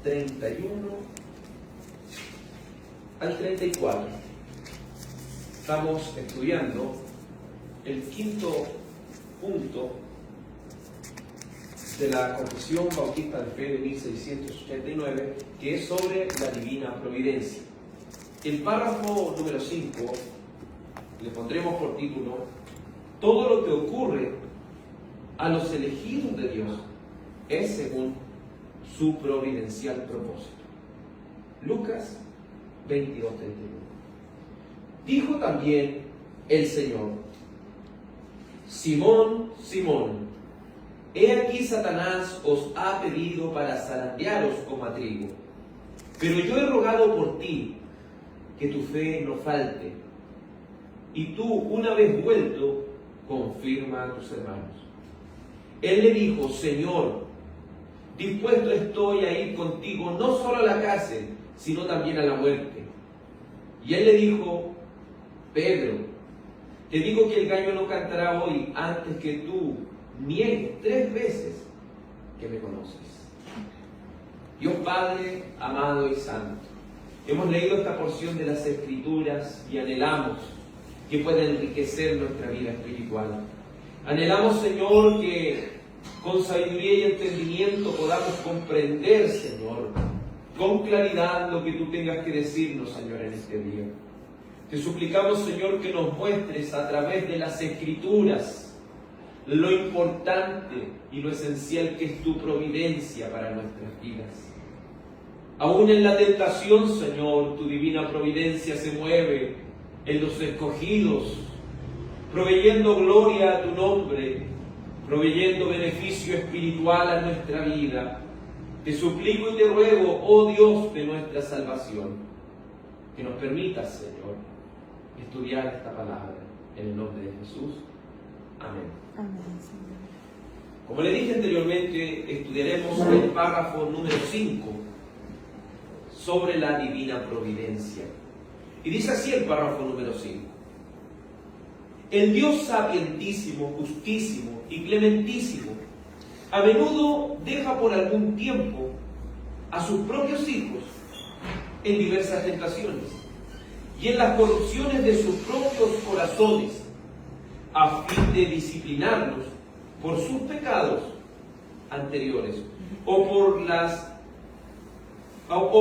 31 al 34. Estamos estudiando el quinto punto de la Confesión Bautista de Fe de 1689, que es sobre la divina providencia. El párrafo número 5 le pondremos por título: todo lo que ocurre a los elegidos de Dios es según su providencial propósito. Lucas 22:31. Dijo también el Señor: Simón, Simón, he aquí Satanás os ha pedido para zarandearos como a trigo, pero yo he rogado por ti que tu fe no falte, y tú, una vez vuelto, confirma a tus hermanos. Él le dijo: Señor, dispuesto estoy a ir contigo no solo a la cárcel, sino también a la muerte. Y él le dijo: Pedro, te digo que el gallo no cantará hoy antes que tú niegues 3 veces que me conoces. Dios Padre, amado y santo, hemos leído esta porción de las Escrituras y anhelamos que pueda enriquecer nuestra vida espiritual. Anhelamos, Señor, que con sabiduría y entendimiento podamos comprender, Señor, con claridad lo que tú tengas que decirnos, Señor, en este día. Te suplicamos, Señor, que nos muestres a través de las Escrituras lo importante y lo esencial que es tu providencia para nuestras vidas. Aún en la tentación, Señor, tu divina providencia se mueve en los escogidos, proveyendo gloria a tu nombre, proveyendo beneficio espiritual a nuestra vida. Te suplico y te ruego, oh Dios de nuestra salvación, que nos permitas, Señor, estudiar esta palabra en el nombre de Jesús. Amén. Amén, Señor. Como le dije anteriormente, estudiaremos el párrafo número 5 sobre la divina providencia. Y dice así el párrafo número 5. El Dios sapientísimo, justísimo y clementísimo a menudo deja por algún tiempo a sus propios hijos en diversas tentaciones y en las corrupciones de sus propios corazones, a fin de disciplinarlos por sus pecados anteriores o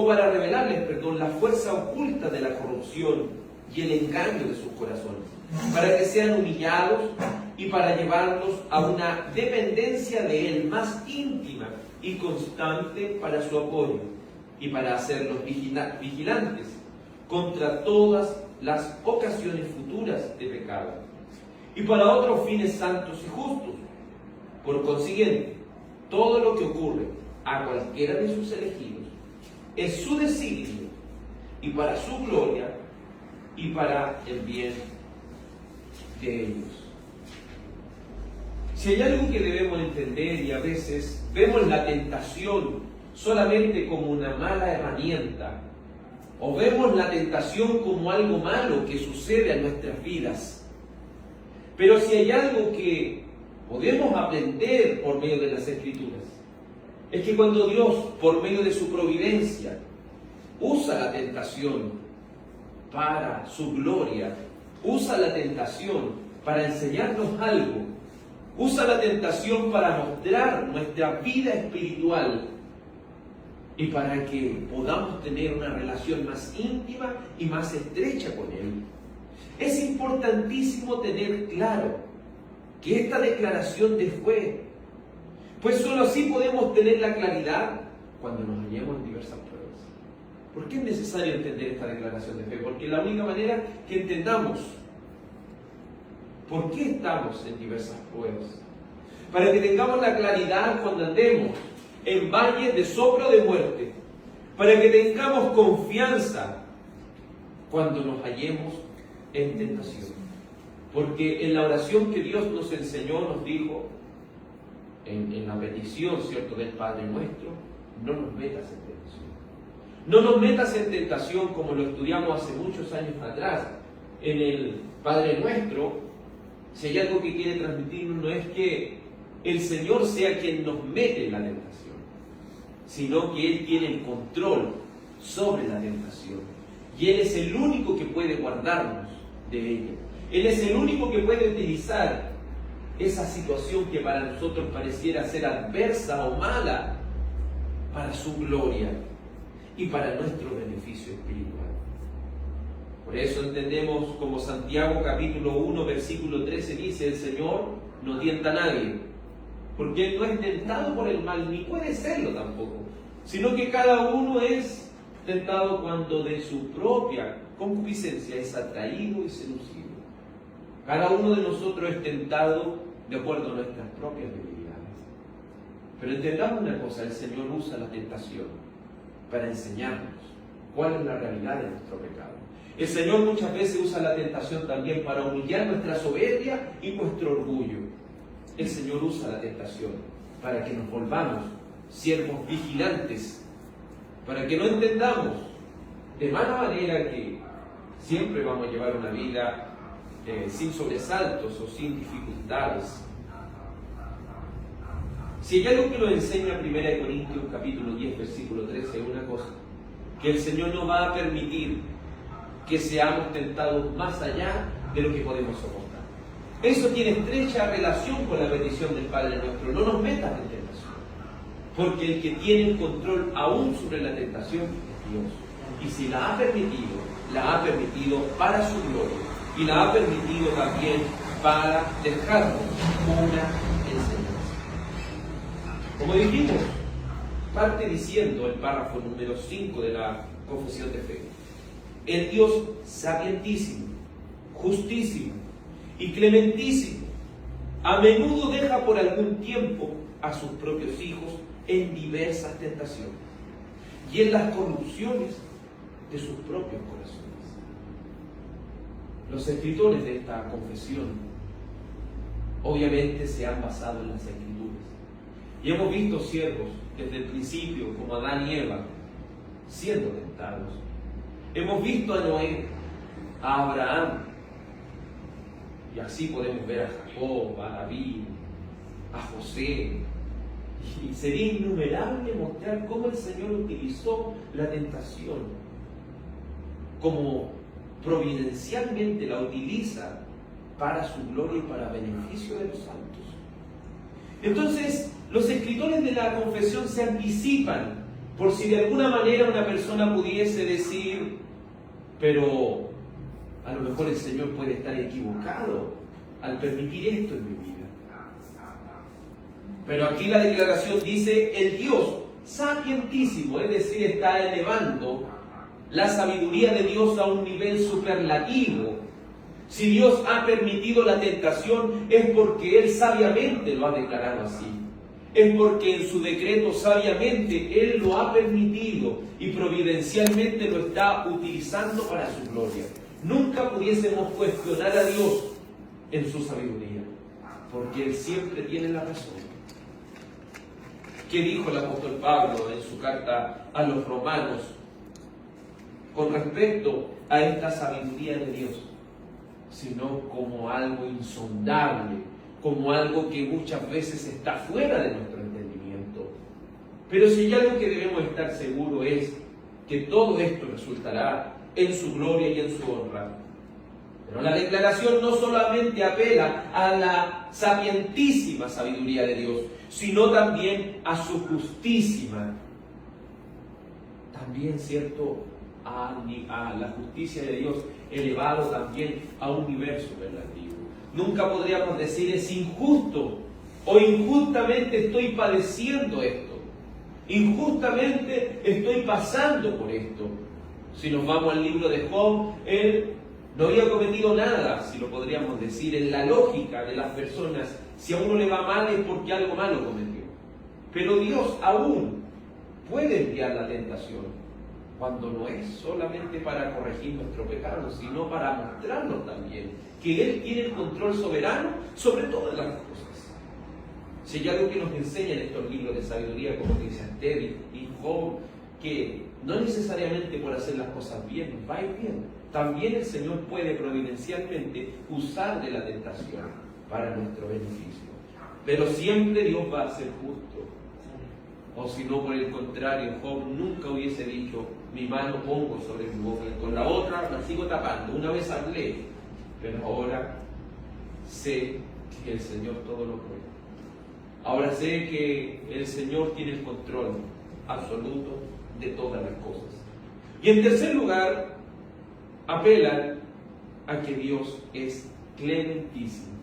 para revelarles, la fuerza oculta de la corrupción y el engaño de sus corazones, para que sean humillados y para llevarlos a una dependencia de Él más íntima y constante para su apoyo y para hacerlos vigilantes contra todas las ocasiones futuras de pecado y para otros fines santos y justos. Por consiguiente, todo lo que ocurre a cualquiera de sus elegidos es su designio y para su gloria y para el bien de ellos. Si hay algo que debemos entender, y a veces vemos la tentación solamente como una mala herramienta, o vemos la tentación como algo malo que sucede a nuestras vidas, pero si hay algo que podemos aprender por medio de las Escrituras, es que cuando Dios, por medio de su providencia, usa la tentación para su gloria, usa la tentación para enseñarnos algo, usa la tentación para mostrar nuestra vida espiritual y para que podamos tener una relación más íntima y más estrecha con Él. Es importantísimo tener claro que esta declaración de fe, pues solo así podemos tener la claridad cuando nos hallemos en diversas pruebas. ¿Por qué es necesario entender esta declaración de fe? Porque la única manera que entendamos por qué estamos en diversas pruebas, para que tengamos la claridad cuando andemos en valles de soplo de muerte, para que tengamos confianza cuando nos hallemos en tentación. Porque en la oración que Dios nos enseñó, nos dijo, en la petición, ¿cierto?, del Padre nuestro, no nos metas en tentación. No nos metas en tentación como lo estudiamos hace muchos años atrás. En el Padre nuestro, si hay algo que quiere transmitirnos, no es que el Señor sea quien nos mete en la tentación, sino que Él tiene el control sobre la tentación. Y Él es el único que puede guardarnos de ella. Él es el único que puede utilizar esa situación que para nosotros pareciera ser adversa o mala para su gloria y para nuestro beneficio espiritual. Por eso entendemos como Santiago capítulo 1 versículo 13 dice: el Señor no tienta a nadie, porque Él no es tentado por el mal, ni puede serlo tampoco, sino que cada uno es tentado cuando de su propia concupiscencia es atraído y seducido. Cada uno de nosotros es tentado de acuerdo a nuestras propias debilidades. Pero entendamos una cosa: el Señor usa la tentación para enseñarnos cuál es la realidad de nuestro pecado. El Señor muchas veces usa la tentación también para humillar nuestra soberbia y nuestro orgullo. El Señor usa la tentación para que nos volvamos siervos vigilantes, para que no entendamos de mala manera que siempre vamos a llevar una vida sin sobresaltos o sin dificultades. Si hay algo que nos enseña 1 Corintios capítulo 10 versículo 13, una cosa: que el Señor no va a permitir que seamos tentados más allá de lo que podemos soportar. Eso tiene estrecha relación con la petición del Padre nuestro: no nos metas en tentación, porque el que tiene el control aún sobre la tentación es Dios. Y si la ha permitido para su gloria, y la ha permitido también para dejarnos una enseñanza. Como dijimos, parte diciendo el párrafo número 5 de la confesión de fe: el Dios sapientísimo, justísimo y clementísimo a menudo deja por algún tiempo a sus propios hijos en diversas tentaciones y en las corrupciones de sus propios corazones. Los escritores de esta confesión obviamente se han basado en las Escrituras. Y hemos visto siervos desde el principio, como Adán y Eva, siendo tentados. Hemos visto a Noé, a Abraham, y así podemos ver a Jacob, a David, a José. Y sería innumerable mostrar cómo el Señor utilizó la tentación, como providencialmente la utiliza para su gloria y para beneficio de los santos. Entonces, los escritores de la confesión se anticipan por si de alguna manera una persona pudiese decir: pero a lo mejor el Señor puede estar equivocado al permitir esto en mi vida. Pero aquí la declaración dice: el Dios sapientísimo, es decir, está elevando la sabiduría de Dios a un nivel superlativo. Si Dios ha permitido la tentación, es porque Él sabiamente lo ha declarado así. Es porque en su decreto sabiamente Él lo ha permitido y providencialmente lo está utilizando para su gloria. Nunca pudiésemos cuestionar a Dios en su sabiduría, porque Él siempre tiene la razón. ¿Qué dijo el apóstol Pablo en su carta a los romanos con respecto a esta sabiduría de Dios? Sino como algo insondable, como algo que muchas veces está fuera de nuestro entendimiento. Pero si hay algo que debemos estar seguros es que todo esto resultará en su gloria y en su honra. Pero la declaración no solamente apela a la sapientísima sabiduría de Dios, sino también a su justísima. También, ¿cierto?, a la justicia de Dios elevado también a un nivel superlativo. Nunca podríamos decir: es injusto o injustamente estoy padeciendo esto, injustamente estoy pasando por esto. Si nos vamos al libro de Job, él no había cometido nada, si lo podríamos decir, en la lógica de las personas. Si a uno le va mal es porque algo malo cometió. Pero Dios aún puede enviar la tentación, cuando no es solamente para corregir nuestro pecado, sino para mostrarnos también que Él tiene el control soberano sobre todas las cosas. Si hay algo que nos enseña en estos libros de sabiduría, como Eclesiastés y Job, que no necesariamente por hacer las cosas bien nos va a ir bien. También el Señor puede providencialmente usar de la tentación para nuestro beneficio. Pero siempre Dios va a ser justo. O O si no, por el contrario, Job nunca hubiese dicho, mi mano pongo sobre mi boca, y con la otra la sigo tapando. Una vez hablé, pero ahora sé que el Señor todo lo puede. Ahora sé que el Señor tiene el control absoluto de todas las cosas. Y en tercer lugar, apelan a que Dios es clementísimo.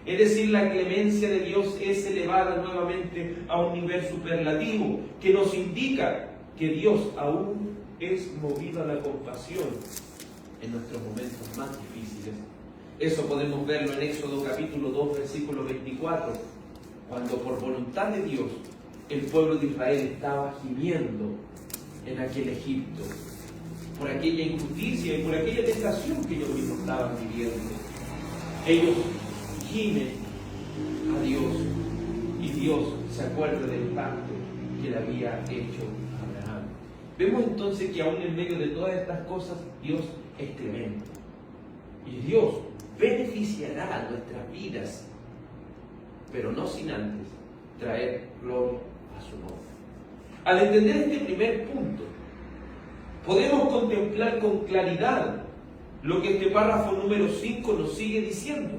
Es decir, la clemencia de Dios es elevada nuevamente a un nivel superlativo que nos indica que Dios aún es movido a la compasión en nuestros momentos más difíciles. Eso podemos verlo en Éxodo capítulo 2, versículo 24, cuando por voluntad de Dios el pueblo de Israel estaba gimiendo en aquel Egipto, por aquella injusticia y por aquella tentación que ellos mismos estaban viviendo. Ellos gimen a Dios y Dios se acuerda del pacto que le había hecho a Abraham. Vemos entonces que aún en medio de todas estas cosas Dios es clemente y Dios beneficiará nuestras vidas, pero no sin antes traer gloria a su nombre. Al entender este primer punto, podemos contemplar con claridad lo que este párrafo número 5 nos sigue diciendo.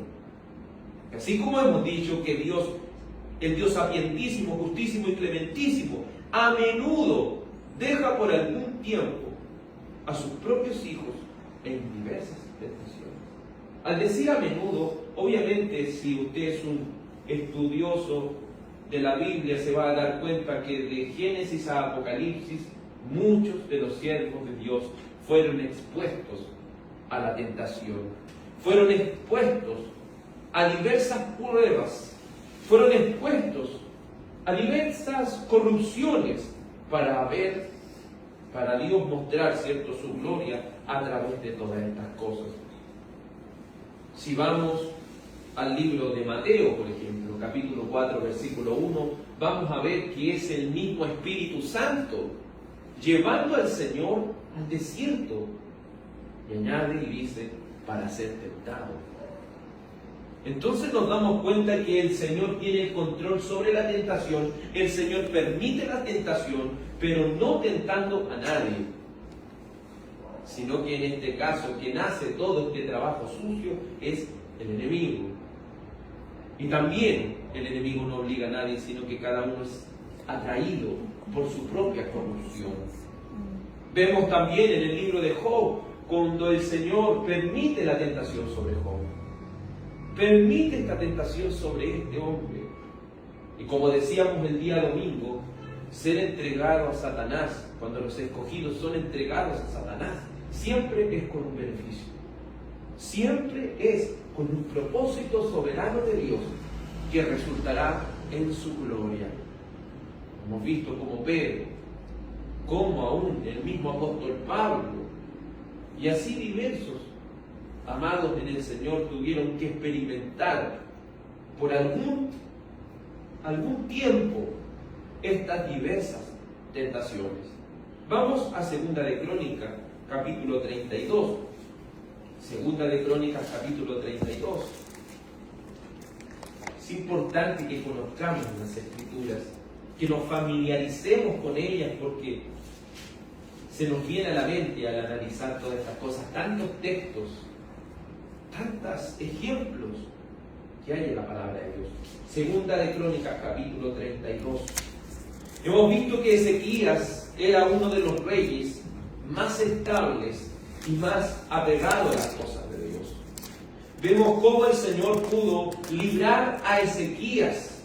Así como hemos dicho que Dios, el Dios sapientísimo, justísimo y clementísimo, a menudo deja por algún tiempo a sus propios hijos en diversas tentaciones. Al decir a menudo, obviamente si usted es un estudioso de la Biblia se va a dar cuenta que de Génesis a Apocalipsis muchos de los siervos de Dios fueron expuestos a la tentación, fueron expuestos a diversas pruebas, fueron expuestos a diversas corrupciones para Dios mostrar, ¿cierto?, su gloria a través de todas estas cosas. Si vamos al libro de Mateo, por ejemplo, capítulo 4, versículo 1, vamos a ver que es el mismo Espíritu Santo llevando al Señor al desierto. Y añade y dice, para ser tentado. Entonces nos damos cuenta que el Señor tiene el control sobre la tentación, el Señor permite la tentación, pero no tentando a nadie, sino que en este caso quien hace todo este trabajo sucio es el enemigo. Y también el enemigo no obliga a nadie, sino que cada uno es atraído por su propia corrupción. Vemos también en el libro de Job, cuando el Señor permite la tentación sobre Job. Permite esta tentación sobre este hombre. Y como decíamos el día domingo, ser entregado a Satanás, cuando los escogidos son entregados a Satanás, siempre es con un beneficio. Siempre es con un propósito soberano de Dios que resultará en su gloria. Hemos visto como Pedro, como aún el mismo apóstol Pablo, y así diversos amados en el Señor tuvieron que experimentar por algún tiempo estas diversas tentaciones. Vamos a Segunda de Crónicas, capítulo 32. Segunda de Crónicas, capítulo 32. Es importante que conozcamos las Escrituras, que nos familiaricemos con ellas, porque se nos viene a la mente al analizar todas estas cosas, tantos textos, tantos ejemplos que hay en la palabra de Dios. Segunda de Crónicas, capítulo 32. Hemos visto que Ezequías era uno de los reyes más estables y más apegados a las cosas de Dios. Vemos cómo el Señor pudo librar a Ezequías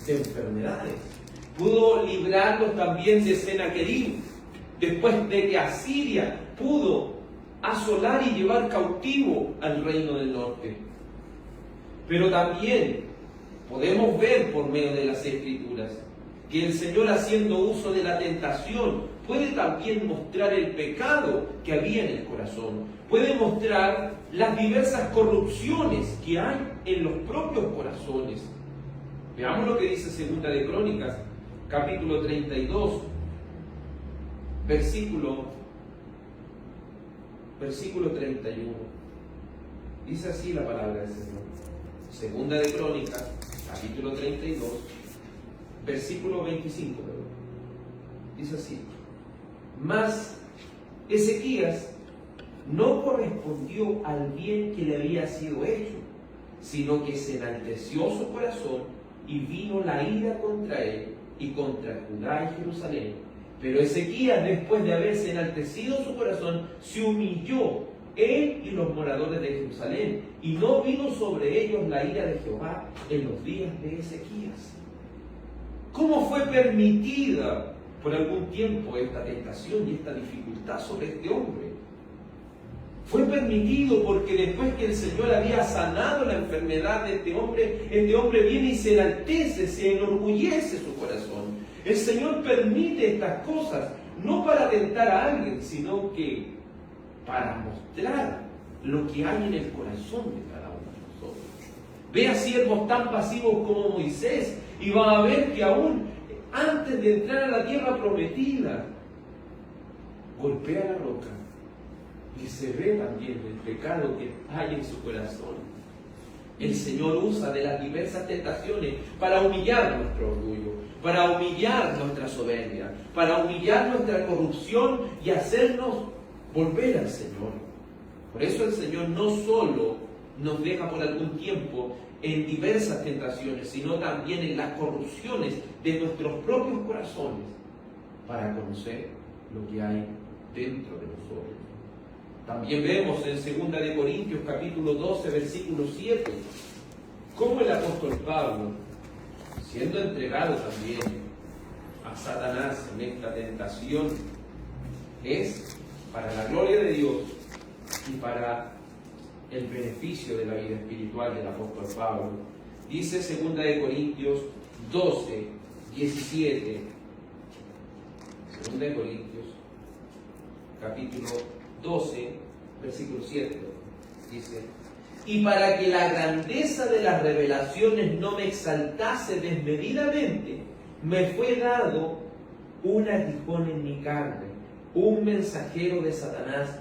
de enfermedades. Pudo librarlos también de Sennacherib, después de que Asiria pudo asolar y llevar cautivo al reino del norte. Pero también podemos ver por medio de las Escrituras que el Señor, haciendo uso de la tentación, puede también mostrar el pecado que había en el corazón. Puede mostrar las diversas corrupciones que hay en los propios corazones. Veamos lo que dice Segunda de Crónicas, capítulo 32, versículo 31. Dice así la palabra del Señor. Segunda de Crónicas, capítulo 32, versículo 25, perdón. Dice así: mas Ezequías no correspondió al bien que le había sido hecho, sino que se enalteció su corazón y vino la ira contra él y contra Judá y Jerusalén. Pero Ezequías, después de haberse enaltecido su corazón, se humilló él y los moradores de Jerusalén, y no vino sobre ellos la ira de Jehová en los días de Ezequías. ¿Cómo fue permitida por algún tiempo esta tentación y esta dificultad sobre este hombre? Fue permitido porque después que el Señor había sanado la enfermedad de este hombre viene y se enaltece, se enorgullece su corazón. El Señor permite estas cosas, no para tentar a alguien, sino que para mostrar lo que hay en el corazón de cada uno de nosotros. Ve a siervos tan pasivos como Moisés y va a ver que aún antes de entrar a la tierra prometida, golpea la roca y se ve también el pecado que hay en su corazón. El Señor usa de las diversas tentaciones para humillar nuestro orgullo, para humillar nuestra soberbia, para humillar nuestra corrupción y hacernos volver al Señor. Por eso el Señor no solo nos deja por algún tiempo en diversas tentaciones, sino también en las corrupciones de nuestros propios corazones, para conocer lo que hay dentro de nosotros. También vemos en 2 de Corintios capítulo 12, versículo 7, cómo el apóstol Pablo, siendo entregado también a Satanás en esta tentación, es para la gloria de Dios y para el beneficio de la vida espiritual del apóstol Pablo. Dice 2 de Corintios 12, 17. 2 de Corintios capítulo 12, versículo 7. Dice: y para que la grandeza de las revelaciones no me exaltase desmedidamente, me fue dado un aguijón en mi carne, un mensajero de Satanás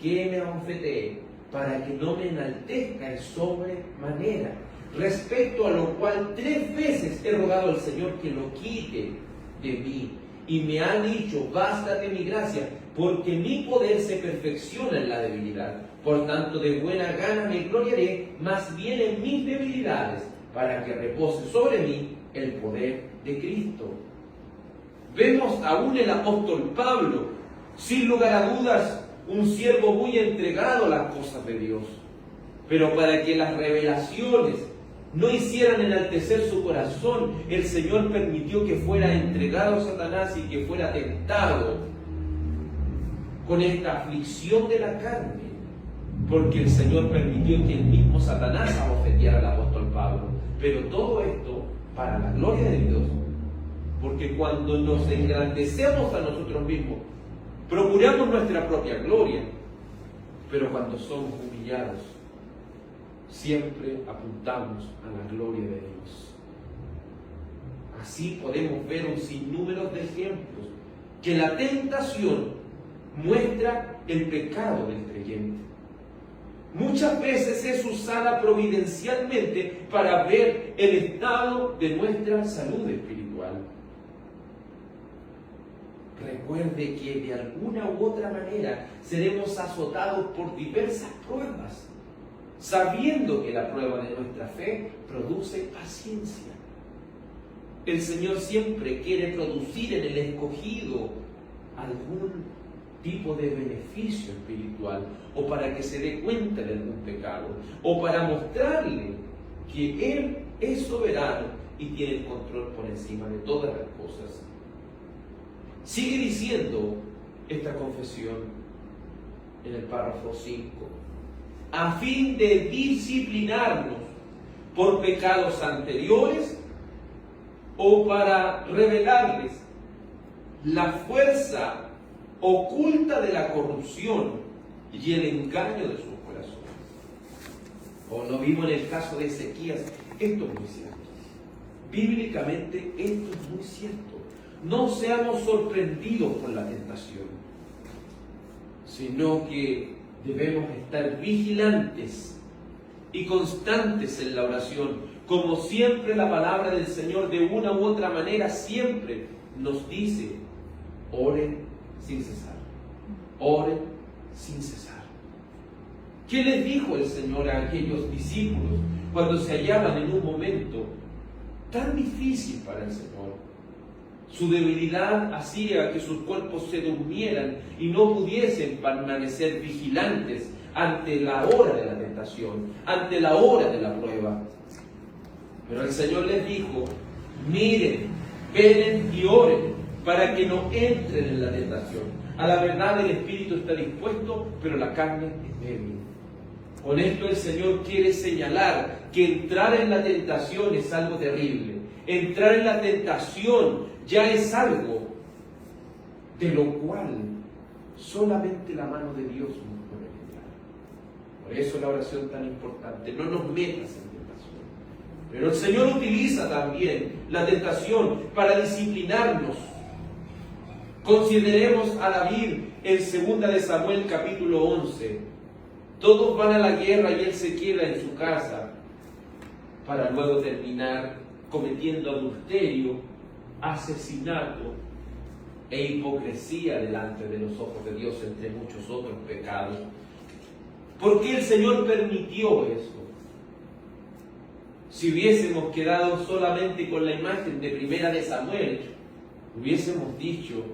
que me abofetee, para que no me enaltezca en sobremanera. Respecto a lo cual 3 veces he rogado al Señor que lo quite de mí. Y me ha dicho: bástate mi gracia, porque mi poder se perfecciona en la debilidad. Por tanto, de buena gana me gloriaré más bien en mis debilidades, para que repose sobre mí el poder de Cristo. Vemos aún el apóstol Pablo, sin lugar a dudas, un siervo muy entregado a las cosas de Dios. Pero para que las revelaciones no hicieran enaltecer su corazón, el Señor permitió que fuera entregado a Satanás y que fuera tentado con esta aflicción de la carne, porque el Señor permitió que el mismo Satanás abofeteara al apóstol Pablo. Pero todo esto para la gloria de Dios, porque cuando nos engrandecemos a nosotros mismos, procuramos nuestra propia gloria, pero cuando somos humillados, siempre apuntamos a la gloria de Dios. Así podemos ver un sinnúmero de ejemplos que la tentación muestra el pecado del creyente. Muchas veces es usada providencialmente para ver el estado de nuestra salud espiritual. Recuerde que de alguna u otra manera seremos azotados por diversas pruebas, sabiendo que la prueba de nuestra fe produce paciencia. El Señor siempre quiere producir en el escogido algún tipo de beneficio espiritual, o para que se dé cuenta de algún pecado, o para mostrarle que Él es soberano y tiene el control por encima de todas las cosas. Sigue diciendo esta confesión en el párrafo 5: a fin de disciplinarnos por pecados anteriores o para revelarles la fuerza oculta de la corrupción y el engaño de sus corazones. O lo vimos en el caso de Ezequías. Esto es muy cierto. Bíblicamente esto es muy cierto. No seamos sorprendidos por la tentación, sino que debemos estar vigilantes y constantes en la oración, como siempre la palabra del Señor de una u otra manera siempre nos dice, oren sin cesar. Oren sin cesar. ¿Qué les dijo el Señor a aquellos discípulos cuando se hallaban en un momento tan difícil para el Señor? Su debilidad hacía que sus cuerpos se durmieran y no pudiesen permanecer vigilantes ante la hora de la tentación, ante la hora de la prueba. Pero el Señor les dijo, miren, velen y oren para que no entren en la tentación. A la verdad el espíritu está dispuesto, pero la carne es débil. Con esto el Señor quiere señalar que entrar en la tentación es algo terrible. Entrar en la tentación ya es algo de lo cual solamente la mano de Dios nos puede librar. Por eso la oración tan importante. No nos metas en tentación. Pero el Señor utiliza también la tentación para disciplinarnos. Consideremos a David en 2 de Samuel capítulo 11. Todos van a la guerra y él se queda en su casa para luego terminar cometiendo adulterio, asesinato e hipocresía delante de los ojos de Dios, entre muchos otros pecados. ¿Por qué el Señor permitió eso? Si hubiésemos quedado solamente con la imagen de 1 de Samuel, hubiésemos dicho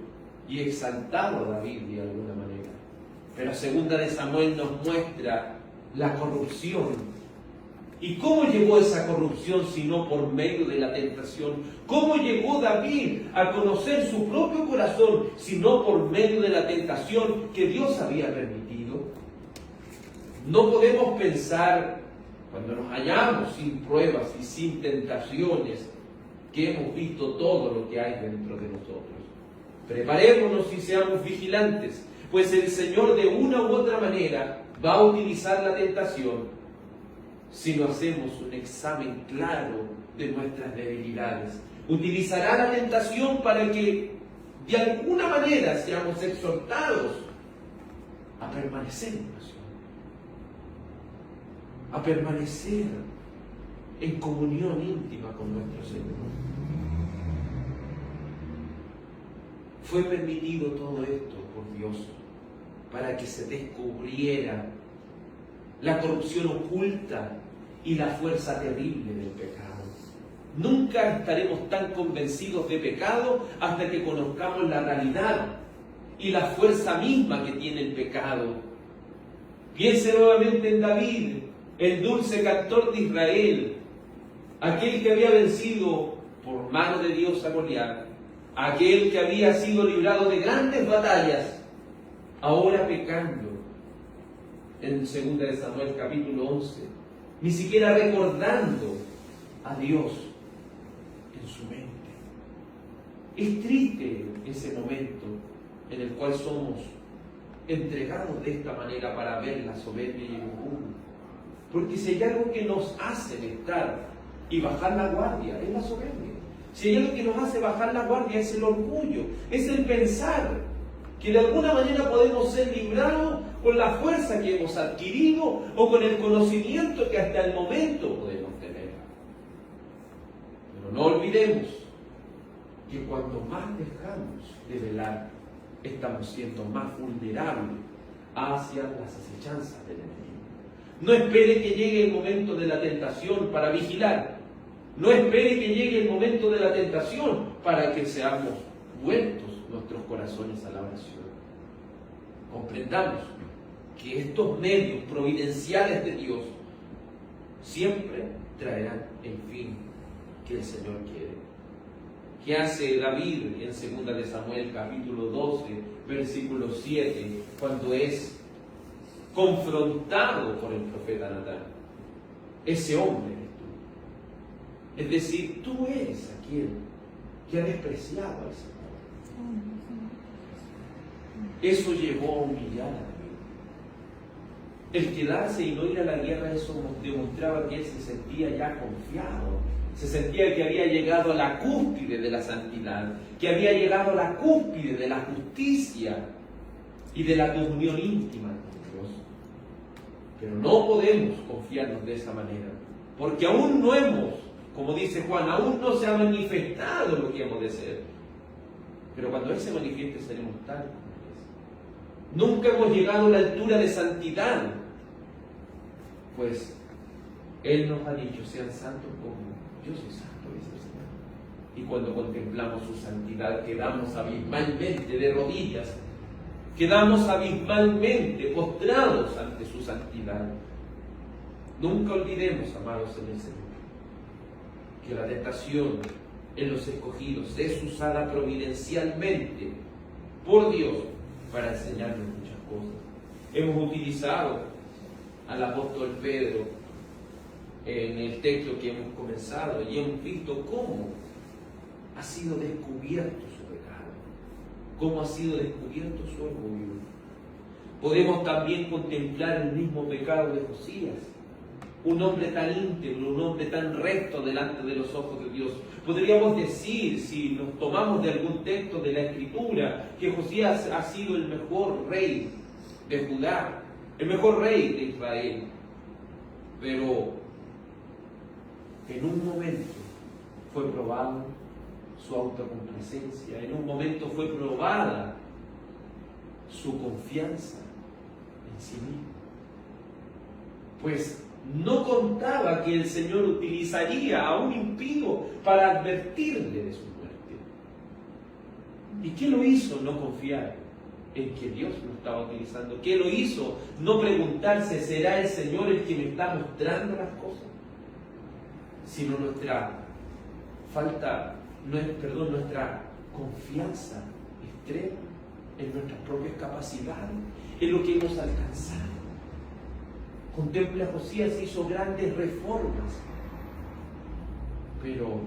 y exaltado a David de alguna manera. Pero 2 de Samuel nos muestra la corrupción. ¿Y cómo llegó esa corrupción si no por medio de la tentación? ¿Cómo llegó David a conocer su propio corazón si no por medio de la tentación que Dios había permitido? No podemos pensar, cuando nos hallamos sin pruebas y sin tentaciones, que hemos visto todo lo que hay dentro de nosotros. Preparémonos y seamos vigilantes, pues el Señor de una u otra manera va a utilizar la tentación si no hacemos un examen claro de nuestras debilidades. Utilizará la tentación para que de alguna manera seamos exhortados a permanecer en oración, a permanecer en comunión íntima con nuestro Señor. Fue permitido todo esto por Dios para que se descubriera la corrupción oculta y la fuerza terrible del pecado. Nunca estaremos tan convencidos de pecado hasta que conozcamos la realidad y la fuerza misma que tiene el pecado. Piense nuevamente en David, el dulce cantor de Israel, aquel que había vencido por mano de Dios a Goliat, aquel que había sido librado de grandes batallas, ahora pecando. En 2 de Samuel capítulo 11, ni siquiera recordando a Dios en su mente. Es triste ese momento en el cual somos entregados de esta manera para ver la soberbia y el orgullo. Porque si hay algo que nos hace estar y bajar la guardia, es la soberbia. Si hay algo que nos hace bajar la guardia, es el orgullo, es el pensar que de alguna manera podemos ser librados con la fuerza que hemos adquirido o con el conocimiento que hasta el momento podemos tener. Pero no olvidemos que cuanto más dejamos de velar, estamos siendo más vulnerables hacia las acechanzas del enemigo. No espere que llegue el momento de la tentación para vigilar. No espere que llegue el momento de la tentación para que seamos vueltos nuestros corazones a la oración. Comprendamos que estos medios providenciales de Dios siempre traerán el fin que el Señor quiere. ¿Qué hace David en 2 de Samuel capítulo 12, versículo 7, cuando es confrontado por el profeta Natán? Ese hombre eres tú. Es decir, tú eres aquel que ha despreciado al Señor. Eso llevó a humillar a David. El quedarse y no ir a la guerra, eso demostraba que él se sentía ya confiado, se sentía que había llegado a la cúspide de la santidad, que había llegado a la cúspide de la justicia y de la comunión íntima con Dios. Pero no podemos confiarnos de esa manera, Porque aún no hemos, como dice Juan, aún no se ha manifestado lo que hemos de ser. Pero cuando Él se manifieste seremos tal como Él es. Nunca hemos llegado a la altura de santidad, pues Él nos ha dicho, sean santos como yo soy santo, dice el Señor. Y cuando contemplamos su santidad, quedamos abismalmente de rodillas, quedamos abismalmente postrados ante su santidad. Nunca olvidemos, amados en el Señor, que la tentación en los escogidos es usada providencialmente por Dios para enseñarnos muchas cosas. Hemos utilizado al apóstol Pedro en el texto que hemos comenzado y hemos visto cómo ha sido descubierto su pecado, cómo ha sido descubierto su orgullo. Podemos también contemplar el mismo pecado de Josías, un hombre tan íntegro, un hombre tan recto delante de los ojos de Dios. Podríamos decir, si nos tomamos de algún texto de la Escritura, que Josías ha sido el mejor rey de Judá, el mejor rey de Israel. Pero en un momento fue probado su autocomplacencia, en un momento fue probada su confianza en sí mismo. Pues no contaba que el Señor utilizaría a un impío para advertirle de su muerte. ¿Y qué lo hizo no confiar en que Dios lo estaba utilizando? ¿Qué lo hizo no preguntarse, ¿será el Señor el que me está mostrando las cosas? Sino nuestra nuestra confianza extrema en nuestras propias capacidades, en lo que hemos alcanzado. Contempla, Josías hizo grandes reformas, pero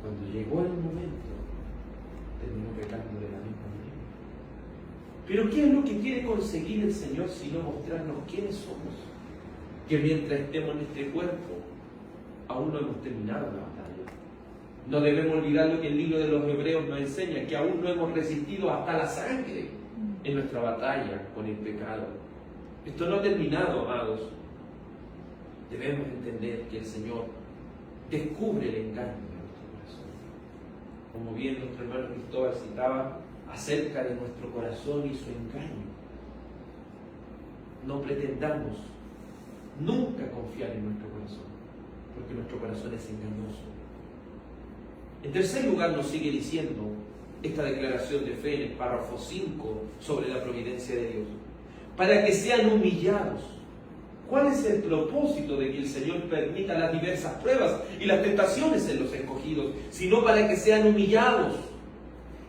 cuando llegó el momento, terminó pecando de la misma manera. Pero ¿qué es lo que quiere conseguir el Señor sino mostrarnos quiénes somos? Que mientras estemos en este cuerpo, aún no hemos terminado la batalla. No debemos olvidar lo que el libro de los Hebreos nos enseña, que aún no hemos resistido hasta la sangre en nuestra batalla con el pecado. Esto no ha terminado, amados. Debemos entender que el Señor descubre el engaño de nuestro corazón. Como bien nuestro hermano Cristóbal citaba acerca de nuestro corazón y su engaño. No pretendamos nunca confiar en nuestro corazón, porque nuestro corazón es engañoso. En tercer lugar, nos sigue diciendo esta declaración de fe en el párrafo 5 sobre la providencia de Dios. Para que sean humillados. ¿Cuál es el propósito de que el Señor permita las diversas pruebas y las tentaciones en los escogidos? Sino para que sean humillados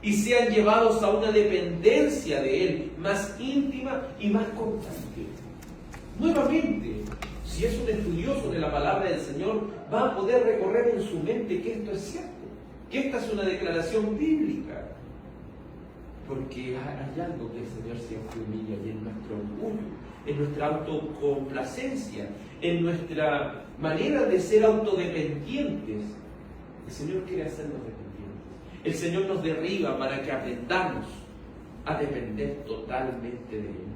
y sean llevados a una dependencia de Él más íntima y más constante. Nuevamente, si es un estudioso de la palabra del Señor, va a poder recorrer en su mente que esto es cierto, que esta es una declaración bíblica. Porque hay algo que el Señor siempre humilla, y en nuestro orgullo, en nuestra autocomplacencia, en nuestra manera de ser autodependientes. El Señor quiere hacernos dependientes. El Señor nos derriba para que aprendamos a depender totalmente de Él.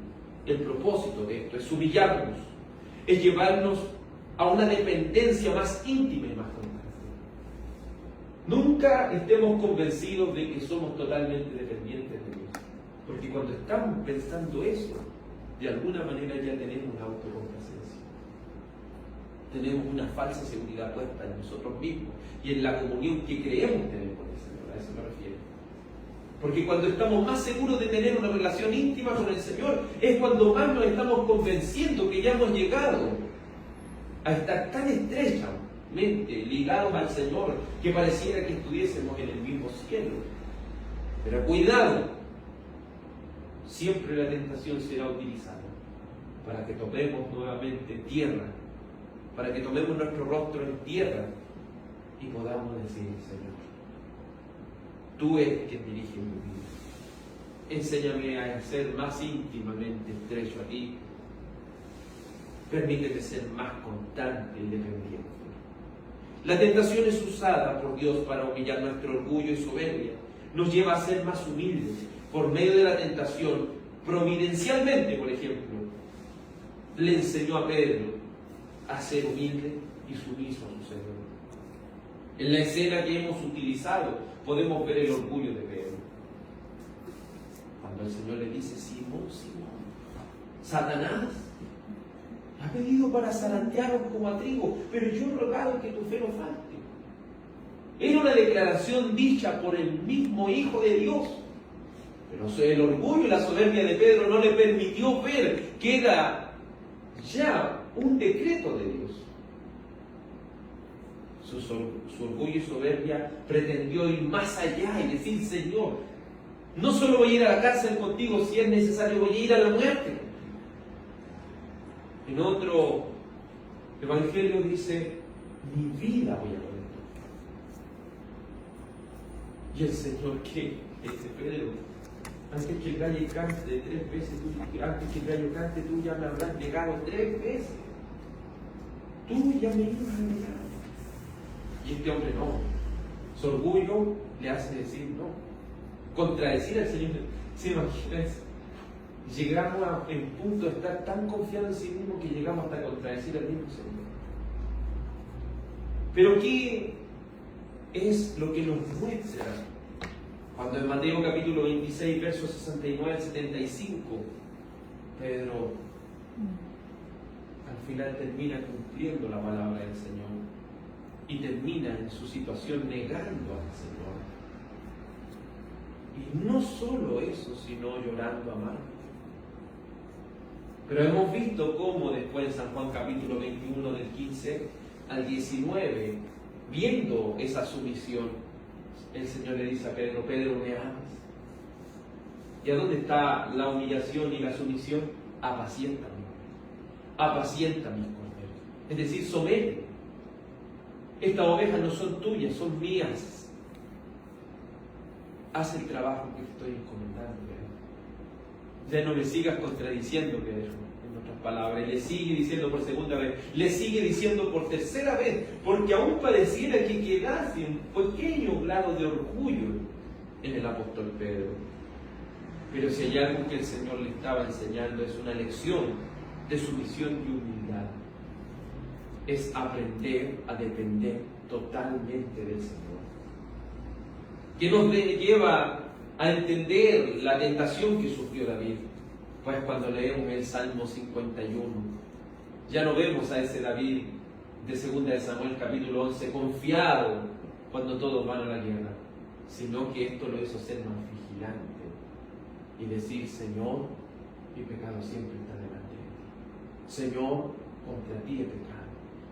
El propósito de esto es humillarnos, es llevarnos a una dependencia más íntima y más constante. Nunca estemos convencidos de que somos totalmente dependientes de Dios, porque cuando estamos pensando eso, de alguna manera ya tenemos una autocomplacencia. Tenemos una falsa seguridad puesta en nosotros mismos y en la comunión que creemos tener con el Señor. A eso me refiero. Porque cuando estamos más seguros de tener una relación íntima con el Señor, es cuando más nos estamos convenciendo que ya hemos llegado a estar tan estrechamente ligados al Señor que pareciera que estuviésemos en el mismo cielo. Pero cuidado, siempre la tentación será utilizada para que tomemos nuevamente tierra, para que tomemos nuestro rostro en tierra y podamos decir: Señor, tú eres quien dirige mi vida. Enséñame a ser más íntimamente estrecho a ti. Permíteme ser más constante y dependiente. La tentación es usada por Dios para humillar nuestro orgullo y soberbia. Nos lleva a ser más humildes. Por medio de la tentación, providencialmente, por ejemplo, le enseñó a Pedro a ser humilde, y sumiso a su Señor. En la escena que hemos utilizado podemos ver el orgullo de Pedro. Cuando el Señor le dice: Simón, Simón, Satanás ha pedido para zarandearos como a trigo, pero yo he rogado que tu fe no falte. Era una declaración dicha por el mismo Hijo de Dios. Pero el orgullo y la soberbia de Pedro no le permitió ver que era ya un decreto de Dios. Su orgullo y soberbia pretendió ir más allá y decir: Señor, no solo voy a ir a la cárcel contigo, si es necesario voy a ir a la muerte. En otro evangelio dice: mi vida voy a poner. Y el Señor, ¿qué? Pedro, antes que el gallo cante 3 veces, antes que el gallo cante, tú ya me habrás negado 3 veces. Tú ya me ibas a negar. Y este hombre no. Su orgullo le hace decir no. Contradecir al Señor. ¿Se imaginan? Llegamos en punto de estar tan confiados en sí mismo que llegamos hasta contradecir al mismo Señor. Pero ¿qué es lo que nos muestra cuando en Mateo capítulo 26, versos 69 al 75, Pedro al final termina cumpliendo la palabra del Señor y termina en su situación negando al Señor? Y no solo eso, sino llorando amargo. Pero hemos visto cómo después en San Juan capítulo 21, del 15 al 19, viendo esa sumisión, el Señor le dice a Pedro: Pedro, ¿me amas? ¿Y a dónde está la humillación y la sumisión? Apaciéntame, apacienta mis corderos. Es decir, somete. Estas ovejas no son tuyas, son mías. Haz el trabajo que te estoy encomendando, Pedro. Ya no me sigas contradiciendo, Pedro. En otras palabras, le sigue diciendo por segunda vez, le sigue diciendo por tercera vez, porque aún pareciera que quedase un pequeño grado de orgullo en el apóstol Pedro. Pero si hay algo que el Señor le estaba enseñando, es una lección de sumisión y humildad. Es aprender a depender totalmente del Señor. Que nos lleva a entender la tentación que sufrió David. Pues cuando leemos el Salmo 51, ya no vemos a ese David de 2 de Samuel capítulo 11 confiado cuando todos van a la guerra, sino que esto lo hizo ser más vigilante y decir: Señor, mi pecado siempre está delante de ti. Señor, contra ti he pecado.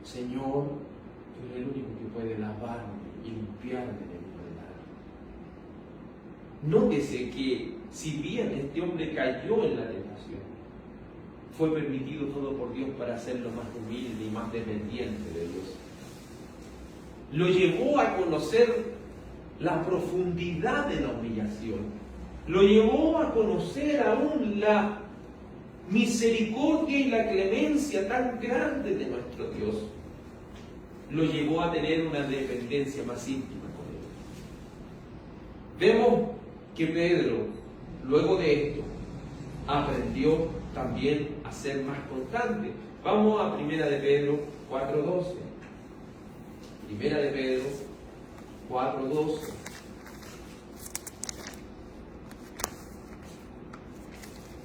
Señor, tú eres el único que puede lavarme y limpiarme de mi maldad. Nótese que si bien este hombre cayó en la tentación, fue permitido todo por Dios para hacerlo más humilde y más dependiente de Dios. Lo llevó a conocer la profundidad de la humillación. Lo llevó a conocer aún la misericordia y la clemencia tan grande de nuestro Dios. Lo llevó a tener una dependencia más íntima con Él. Vemos que Pedro, luego de esto, aprendió también a ser más constante. Vamos a 1 de Pedro 4:12. 1 de Pedro 4:12.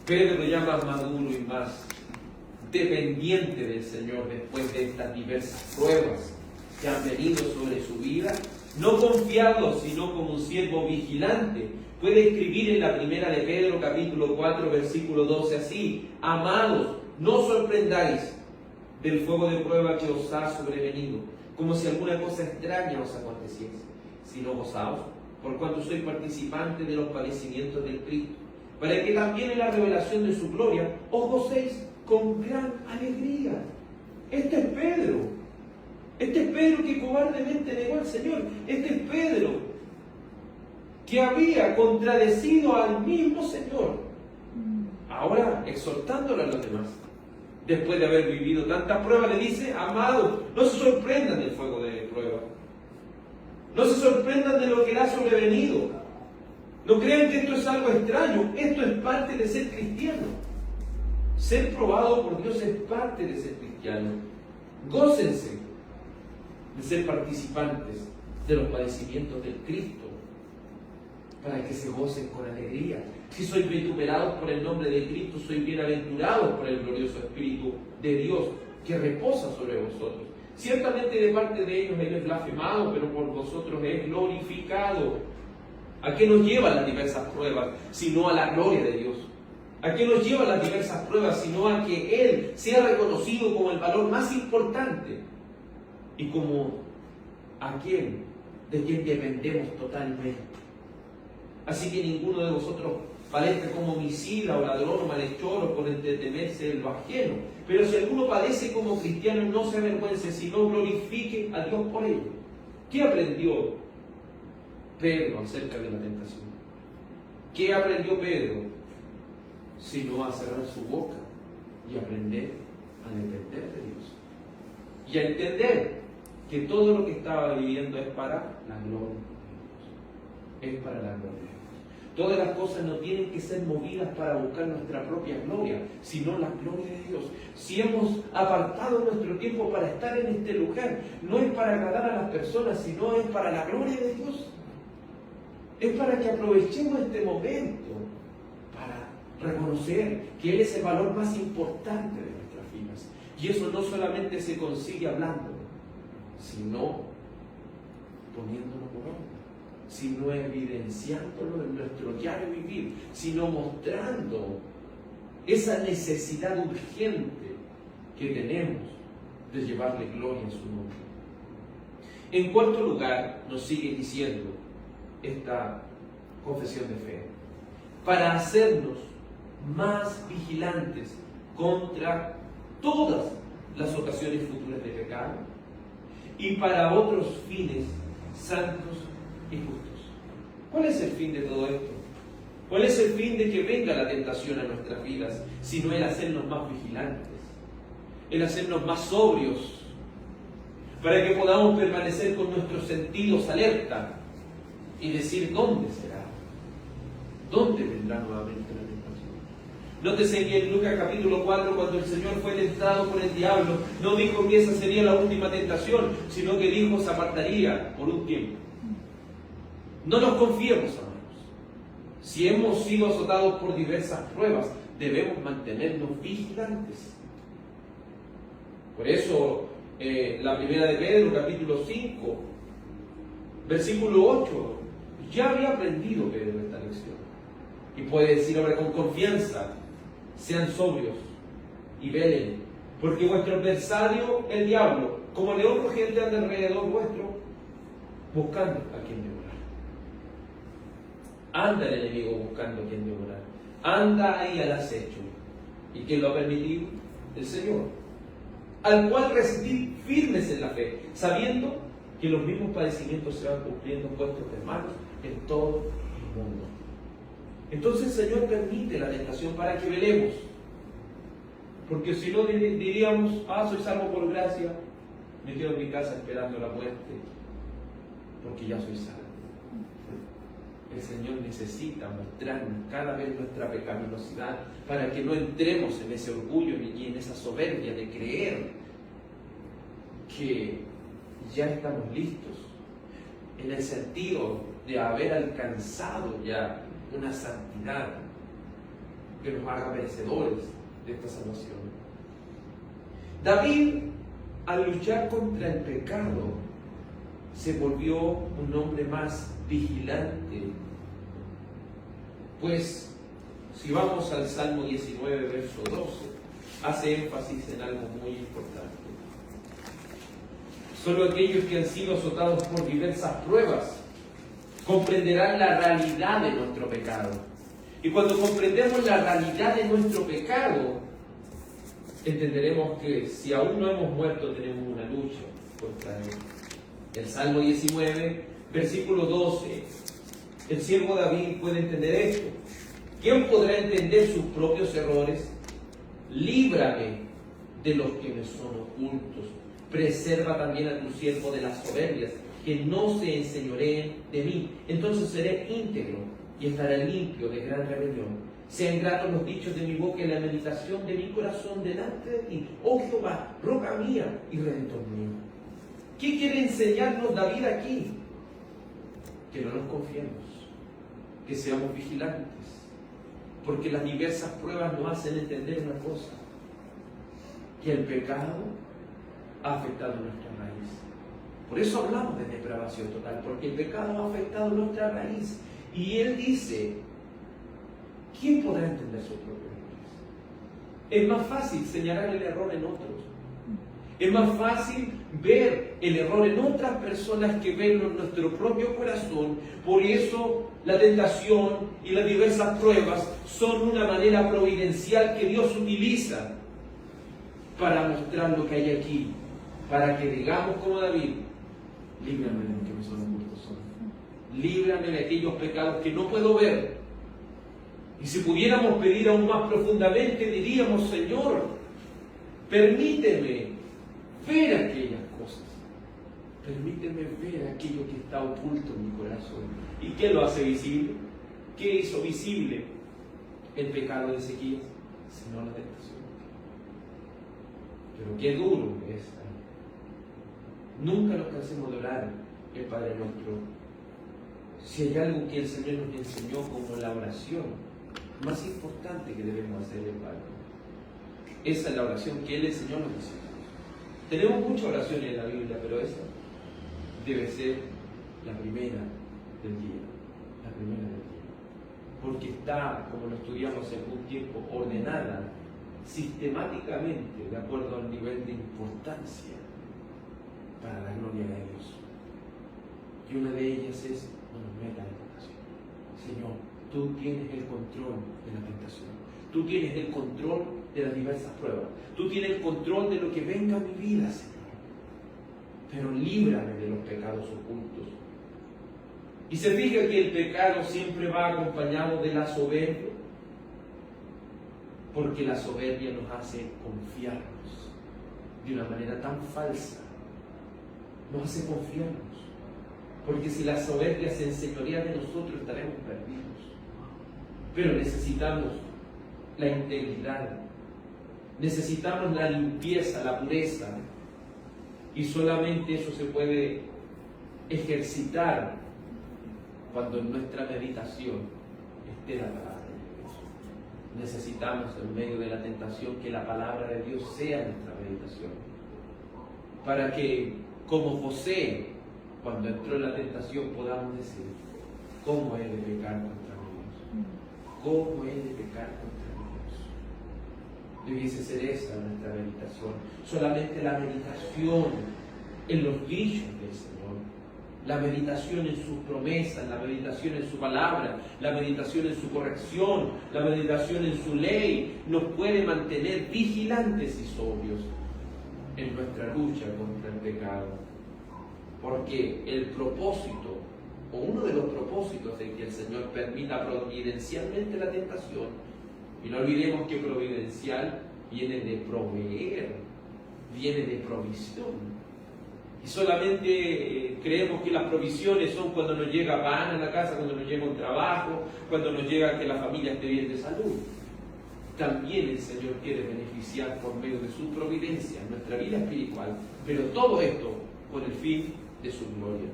Pedro ya más maduro y más dependiente del Señor después de estas diversas pruebas que han venido sobre su vida, no confiado, sino como un siervo vigilante, puede escribir en la 1 de Pedro capítulo 4 versículo 12 así: amados, no os sorprendáis del fuego de prueba que os ha sobrevenido, como si alguna cosa extraña os aconteciese, sino gozaos, por cuanto sois participantes de los padecimientos del Cristo, para que también en la revelación de su gloria os gocéis con gran alegría. Este es Pedro. Este es Pedro que cobardemente negó al Señor. Este es Pedro que había contradecido al mismo Señor. Ahora, exhortándolo a los demás, después de haber vivido tantas pruebas, le dice: amados, no se sorprendan del fuego de prueba. No se sorprendan de lo que le ha sobrevenido. No crean que esto es algo extraño. Esto es parte de ser cristiano. Ser probado por Dios es parte de ser cristiano. Gócense, de ser participantes de los padecimientos del Cristo, para que se gocen con alegría. Si sois vituperados por el nombre de Cristo, sois bienaventurados por el glorioso Espíritu de Dios que reposa sobre vosotros. Ciertamente de parte de ellos Él es blasfemado, pero por vosotros es glorificado. ¿A qué nos llevan las diversas pruebas? Sino a la gloria de Dios. ¿A qué nos llevan las diversas pruebas? Sino a que Él sea reconocido como el valor más importante y como aquel de quien dependemos totalmente. Así que ninguno de vosotros padezca como homicida o ladrón o malhechor o por entretenerse en lo ajeno. Pero si alguno padece como cristiano, no se avergüence, sino glorifique a Dios por ello. ¿Qué aprendió Pedro acerca de la tentación? ¿Qué aprendió Pedro? Sino a cerrar su boca y aprender a depender de Dios. Y a entender que todo lo que estaba viviendo es para la gloria de Dios. Es para la gloria de Dios. Todas las cosas no tienen que ser movidas para buscar nuestra propia gloria, sino la gloria de Dios. Si hemos apartado nuestro tiempo para estar en este lugar, no es para agradar a las personas, sino es para la gloria de Dios. Es para que aprovechemos este momento para reconocer que Él es el valor más importante de nuestras vidas. Y eso no solamente se consigue hablando, sino poniéndolo por obra, sino evidenciándolo en nuestro diario vivir, sino mostrando esa necesidad urgente que tenemos de llevarle gloria a su nombre. En cuarto lugar, nos sigue diciendo esta confesión de fe, para hacernos más vigilantes contra todas las ocasiones futuras de pecado y para otros fines santos y justos. ¿Cuál es el fin de todo esto? ¿Cuál es el fin de que venga la tentación a nuestras vidas? Sino el hacernos más vigilantes, el hacernos más sobrios, para que podamos permanecer con nuestros sentidos alerta y decir, ¿dónde será? ¿Dónde vendrá nuevamente la tentación? Nótese que en Lucas capítulo 4, cuando el Señor fue tentado por el diablo, no dijo que esa sería la última tentación, sino que dijo se apartaría por un tiempo. No nos confiemos, amados. Si hemos sido azotados por diversas pruebas, debemos mantenernos vigilantes. Por eso, la primera de Pedro, capítulo 5, versículo 8, ya había aprendido Pedro esta lección. Y puede decir ahora con confianza, sean sobrios y velen, porque vuestro adversario, el diablo, como león rugiente anda alrededor vuestro, buscando a quien devorar. Anda el enemigo buscando a quien devorar. Anda ahí al acecho. ¿Y quién lo ha permitido? El Señor. Al cual resistid firmes en la fe, sabiendo que los mismos padecimientos se van cumpliendo en vuestros hermanos en todo el mundo. Entonces el Señor permite la tentación para que velemos. Porque si no diríamos, soy salvo por gracia, me quedo en mi casa esperando la muerte, porque ya soy salvo. El Señor necesita mostrarnos cada vez nuestra pecaminosidad para que no entremos en ese orgullo y en esa soberbia de creer que ya estamos listos, en el sentido de haber alcanzado ya una santidad que nos haga merecedores de esta salvación. David, al luchar contra el pecado, se volvió un hombre más vigilante. Pues, si vamos al Salmo 19, verso 12, hace énfasis en algo muy importante. Solo aquellos que han sido azotados por diversas pruebas comprenderán la realidad de nuestro pecado. Y cuando comprendemos la realidad de nuestro pecado, entenderemos que si aún no hemos muerto, tenemos una lucha contra él. El Salmo 19, versículo 12, el siervo David puede entender esto. ¿Quién podrá entender sus propios errores? Líbrame de los que me son ocultos. Preserva también a tu siervo de las soberbias, que no se enseñoreen de mí. Entonces seré íntegro y estaré limpio de gran rebelión. Sean gratos los dichos de mi boca y la meditación de mi corazón delante de ti, oh Jehová, roca mía y redentor mío. ¿Qué quiere enseñarnos David aquí? Que no nos confiemos, que seamos vigilantes, porque las diversas pruebas nos hacen entender una cosa, que el pecado ha afectado nuestra raíz. Por eso hablamos de depravación total, porque el pecado ha afectado nuestra raíz. Y él dice, ¿quién podrá entender sus propios errores? Es más fácil señalar el error en otros. Es más fácil ver el error en otras personas que verlo en nuestro propio corazón. Por eso la tentación y las diversas pruebas son una manera providencial que Dios utiliza para mostrar lo que hay aquí, para que digamos como David, líbrame de lo que me son ocultos, líbrame de aquellos pecados que no puedo ver. Y si pudiéramos pedir aún más profundamente, diríamos, Señor, permíteme ver aquellas cosas, permíteme ver aquello que está oculto en mi corazón. ¿Y qué lo hace visible? ¿Qué hizo visible el pecado de Ezequías? Sino la tentación. Pero qué duro es. Nunca nos cansemos de orar el Padre Nuestro. Si hay algo que el Señor nos enseñó como la oración más importante que debemos hacer el Padre, esa es la oración que Él enseñó a los discípulos. Tenemos muchas oraciones en la Biblia, pero esa debe ser la primera del día. La primera del día. Porque está, como lo estudiamos en algún tiempo, ordenada sistemáticamente de acuerdo al nivel de importancia para la gloria de Dios. Y una de ellas es, no nos meta en tentación. Señor, tú tienes el control de la tentación. Tú tienes el control de las diversas pruebas. Tú tienes el control de lo que venga a mi vida, Señor. Pero líbrame de los pecados ocultos. Y se fija que el pecado siempre va acompañado de la soberbia, porque la soberbia nos hace confiarnos de una manera tan falsa. Nos hace confiarnos. Porque si la soberbia se enseñorea de nosotros, estaremos perdidos. Pero necesitamos la integridad. Necesitamos la limpieza, la pureza. Y solamente eso se puede ejercitar cuando en nuestra meditación esté la palabra de Dios. Necesitamos en medio de la tentación que la palabra de Dios sea nuestra meditación. Para que, como José, cuando entró en la tentación, podamos decir, ¿cómo he de pecar contra Dios? ¿Cómo he de pecar contra Dios? Debiese ser esa nuestra meditación. Solamente la meditación en los dichos del Señor, la meditación en sus promesas, la meditación en su palabra, la meditación en su corrección, la meditación en su ley, nos puede mantener vigilantes y sobrios en nuestra lucha contra el pecado. Porque el propósito, o uno de los propósitos de que el Señor permita providencialmente la tentación, y no olvidemos que providencial viene de proveer, viene de provisión. Y solamente creemos que las provisiones son cuando nos llega pan a la casa, cuando nos llega un trabajo, cuando nos llega que la familia esté bien de salud. También el Señor quiere beneficiar por medio de su providencia en nuestra vida espiritual, pero todo esto con el fin de su gloria.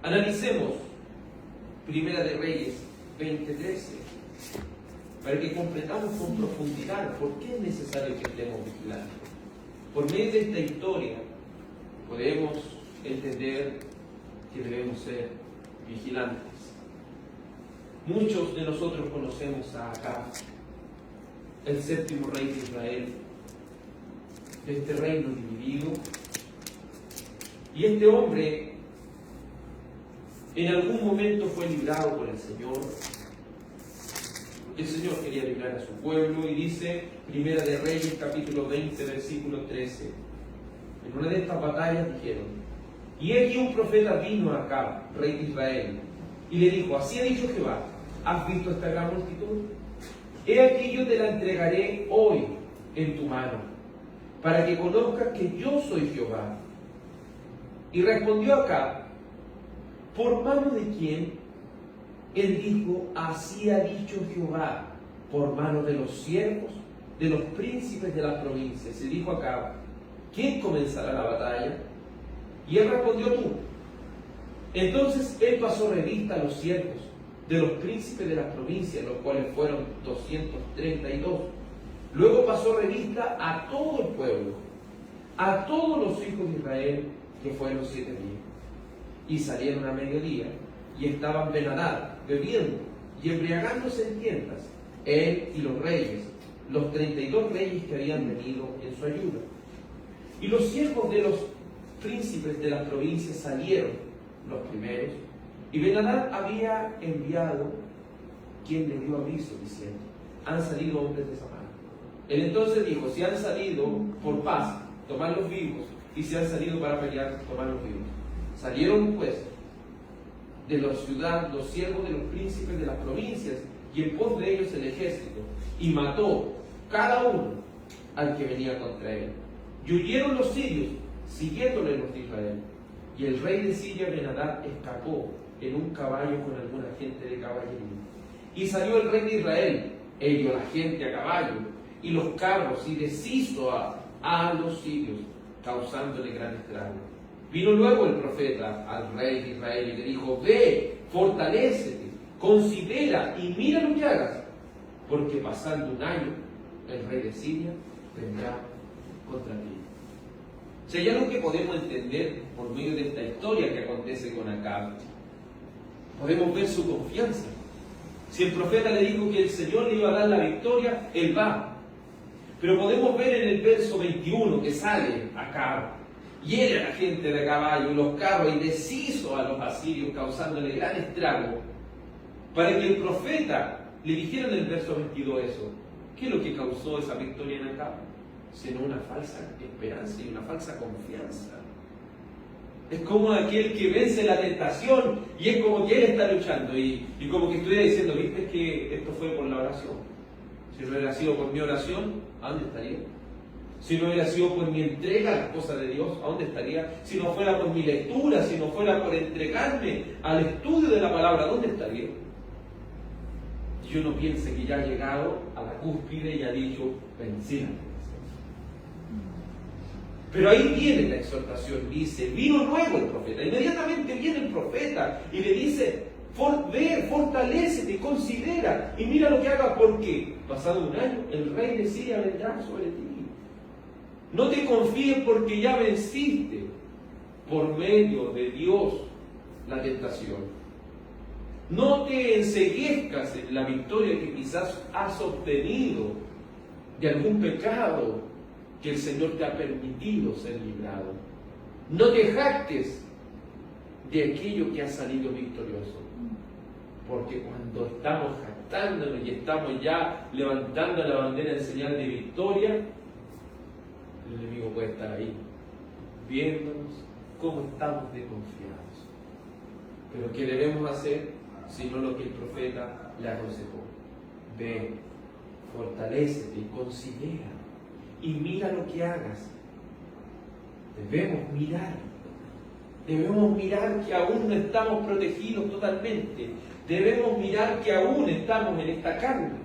Analicemos Primera de Reyes 20:13 para que completamos con profundidad por qué es necesario que estemos vigilantes. Por medio de esta historia podemos entender que debemos ser vigilantes. Muchos de nosotros conocemos a Acab, el séptimo rey de Israel, de este reino dividido. Y este hombre en algún momento fue librado por el Señor. El Señor quería librar a su pueblo y dice, Primera de Reyes, capítulo 20, versículo 13. En una de estas batallas dijeron, y aquí un profeta vino a Acab, rey de Israel, y le dijo, así ha dicho Jehová, ¿has visto esta gran multitud? He aquí yo te la entregaré hoy en tu mano, para que conozcas que yo soy Jehová. Y respondió Acab, ¿por mano de quién? Él dijo, así ha dicho Jehová, por mano de los siervos, de los príncipes de las provincias. Y dijo Acab, ¿quién comenzará la batalla? Y él respondió: tú. Entonces él pasó revista a los siervos de los príncipes de las provincias, los cuales fueron 232. Luego pasó revista a todo el pueblo, a todos los hijos de Israel, que fueron 7,000. Y salieron a mediodía, y estaban Ben-Hadad bebiendo y embriagándose en tiendas, él y los reyes, los 32 reyes que habían venido en su ayuda. Y los siervos de los príncipes de las provincias salieron, los primeros, y Ben-Hadad había enviado quien le dio aviso, diciendo: han salido hombres de Samaria. Él entonces dijo: si han salido por paz, tomadlos vivos, y si han salido para pelear, tomadlos vivos. Salieron pues de la ciudad los siervos de los príncipes de las provincias, y en pos de ellos el ejército, y mató cada uno al que venía contra él. Y huyeron los sirios, siguiéndole los de Israel. Y el rey de Siria, Ben-Hadad, escapó en un caballo con alguna gente de caballería. Y salió el rey de Israel, hirió a la gente a caballo y los carros, y deshizo a los sirios, causándole gran estrago. Vino luego el profeta al rey de Israel y le dijo: ve, fortalécete, considera y mira lo que hagas, porque pasando un año el rey de Siria vendrá contra ti. Si hay algo que podemos entender por medio de esta historia que acontece con Acab, podemos ver su confianza. Si el profeta le dijo que el Señor le iba a dar la victoria, él va. Pero podemos ver en el verso 21 que sale Acab, hiere a la gente de caballo, los carros, y deshizo a los asirios, causándole gran estrago, para que el profeta le dijera en el verso 22 eso. ¿Qué es lo que causó esa victoria en Acab? Sino una falsa esperanza y una falsa confianza. Es como aquel que vence la tentación y es como que él está luchando y como que estuviera diciendo: ¿viste que esto fue por la oración? Si no hubiera sido por mi oración, ¿a dónde estaría? Si no hubiera sido por mi entrega a las cosas de Dios, ¿a dónde estaría? Si no fuera por mi lectura, si no fuera por entregarme al estudio de la palabra, ¿dónde estaría? Y uno piensa que ya ha llegado a la cúspide y ha dicho: vencida. Pero ahí viene la exhortación, dice: vino luego el profeta. Inmediatamente viene el profeta y le dice: ve, fortalécete, considera y mira lo que haga, porque pasado un año el rey de Siria vendrá sobre ti. No te confíes porque ya venciste por medio de Dios la tentación. No te enceguezcas en la victoria que quizás has obtenido de algún pecado que el Señor te ha permitido ser librado. No te jactes de aquello que ha salido victorioso. Porque cuando estamos jactándonos y estamos ya levantando la bandera en señal de victoria, el enemigo puede estar ahí, viéndonos cómo estamos desconfiados. Pero ¿qué debemos hacer? Sino lo que el profeta le aconsejó: ve, fortalécete y considera y mira lo que hagas. Debemos mirar que aún no estamos protegidos totalmente. Debemos mirar que aún estamos en esta carne.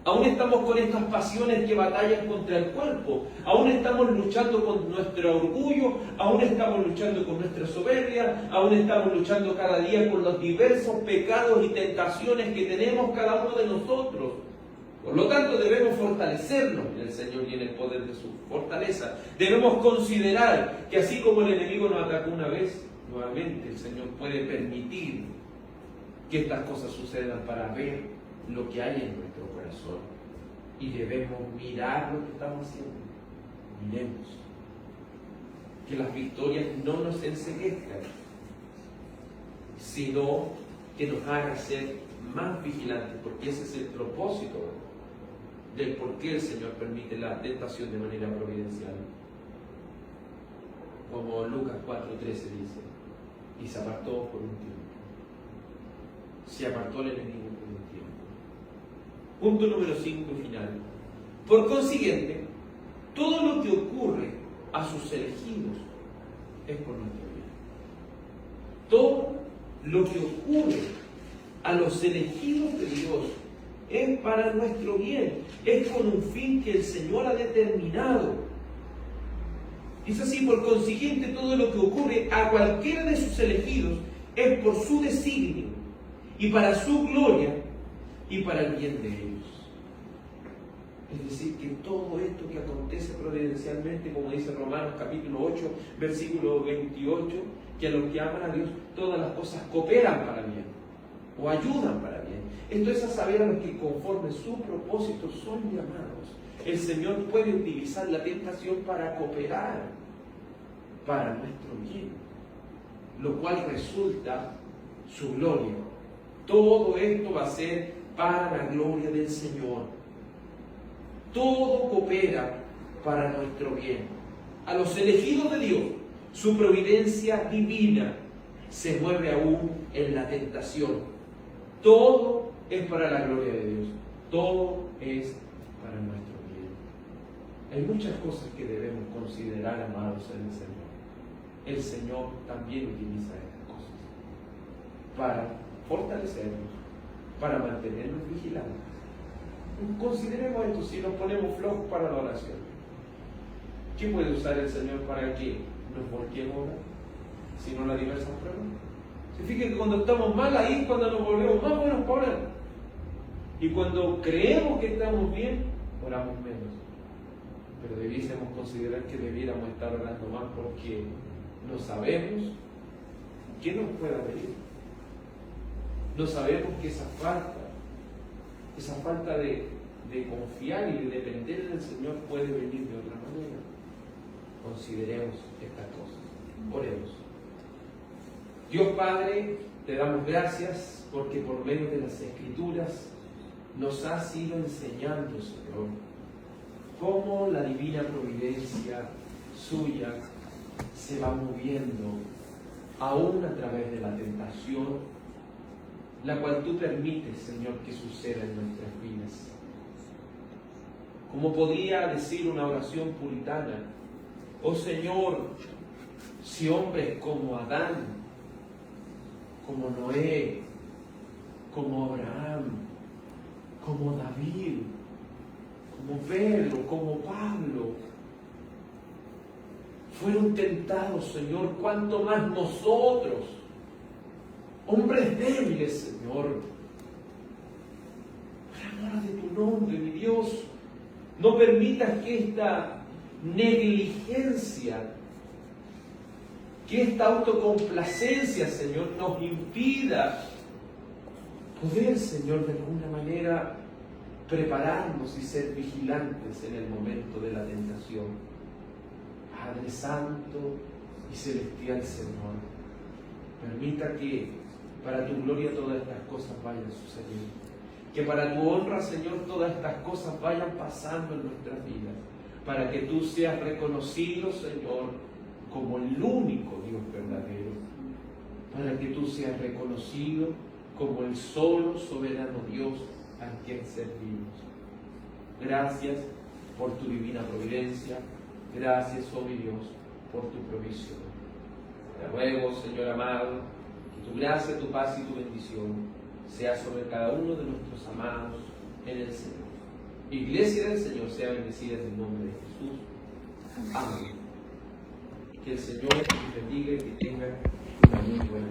Aún estamos con estas pasiones que batallan contra el cuerpo. Aún estamos luchando con nuestro orgullo. Aún estamos luchando con nuestra soberbia. Aún estamos luchando cada día con los diversos pecados y tentaciones que tenemos cada uno de nosotros. Por lo tanto, debemos fortalecernos en el Señor y en el poder de su fortaleza. Debemos considerar que así como el enemigo nos atacó una vez, nuevamente el Señor puede permitir que estas cosas sucedan para ver lo que hay en nuestro corazón. Y debemos mirar lo que estamos haciendo. Miremos. Que las victorias no nos enceguezcan, sino que nos haga ser más vigilantes, porque ese es el propósito del por qué el Señor permite la tentación de manera providencial. Como Lucas 4:13 dice: y se apartó por un tiempo. Se apartó el enemigo por un tiempo. Punto número 5 y final. Por consiguiente, todo lo que ocurre a sus elegidos es por nuestro bien. Todo lo que ocurre a los elegidos de Dios es para nuestro bien, es con un fin que el Señor ha determinado. Es así, por consiguiente, todo lo que ocurre a cualquiera de sus elegidos es por su designio y para su gloria y para el bien de ellos. Es decir, que todo esto que acontece providencialmente, como dice Romanos capítulo 8, versículo 28, que a los que aman a Dios todas las cosas cooperan para bien o ayudan para bien. Esto es a saber a los que conforme su propósito son llamados. El Señor puede utilizar la tentación para cooperar para nuestro bien, lo cual resulta su gloria. Todo esto va a ser para la gloria del Señor. Todo coopera para nuestro bien. A los elegidos de Dios, su providencia divina se mueve aún en la tentación. Todo es para la gloria de Dios. Todo es para nuestro bien. Hay muchas cosas que debemos considerar, amados, en el Señor. El Señor también utiliza estas cosas para fortalecernos, para mantenernos vigilantes. Consideremos esto, si nos ponemos flojos para la oración, ¿qué puede usar el Señor para que nos volquemos a orar? Sino las diversas pruebas. Se fijan que cuando estamos mal, ahí es cuando nos volvemos más buenos para orar. Y cuando creemos que estamos bien, oramos menos. Pero debiésemos considerar que debiéramos estar orando más porque no sabemos qué nos pueda venir. No sabemos que esa falta de confiar y de depender del Señor puede venir de otra manera. Consideremos estas cosas. Oremos. Dios Padre, te damos gracias porque por medio de las Escrituras nos has ido enseñando, Señor, cómo la divina providencia suya se va moviendo aún a través de la tentación, la cual tú permites, Señor, que suceda en nuestras vidas. Como podría decir una oración puritana, oh Señor, si hombres como Adán, como Noé, como Abraham, como David, como Pedro, como Pablo, fueron tentados, Señor, cuánto más nosotros, hombres débiles, Señor, por amor de tu nombre, mi Dios, no permitas que esta negligencia, que esta autocomplacencia, Señor, nos impida poder, Señor, de alguna manera prepararnos y ser vigilantes en el momento de la tentación. Padre Santo y Celestial, Señor, permita que para tu gloria todas estas cosas vayan sucediendo. Que para tu honra, Señor, todas estas cosas vayan pasando en nuestras vidas. Para que tú seas reconocido, Señor, como el único Dios verdadero. Para que tú seas reconocido como el solo soberano Dios a quien servimos. Gracias por tu divina providencia. Gracias, oh mi Dios, por tu provisión. Te ruego, Señor amado, que tu gracia, tu paz y tu bendición sea sobre cada uno de nuestros amados en el Señor. Iglesia del Señor sea bendecida en el nombre de Jesús. Amén. Que el Señor te bendiga y que tenga una muy buena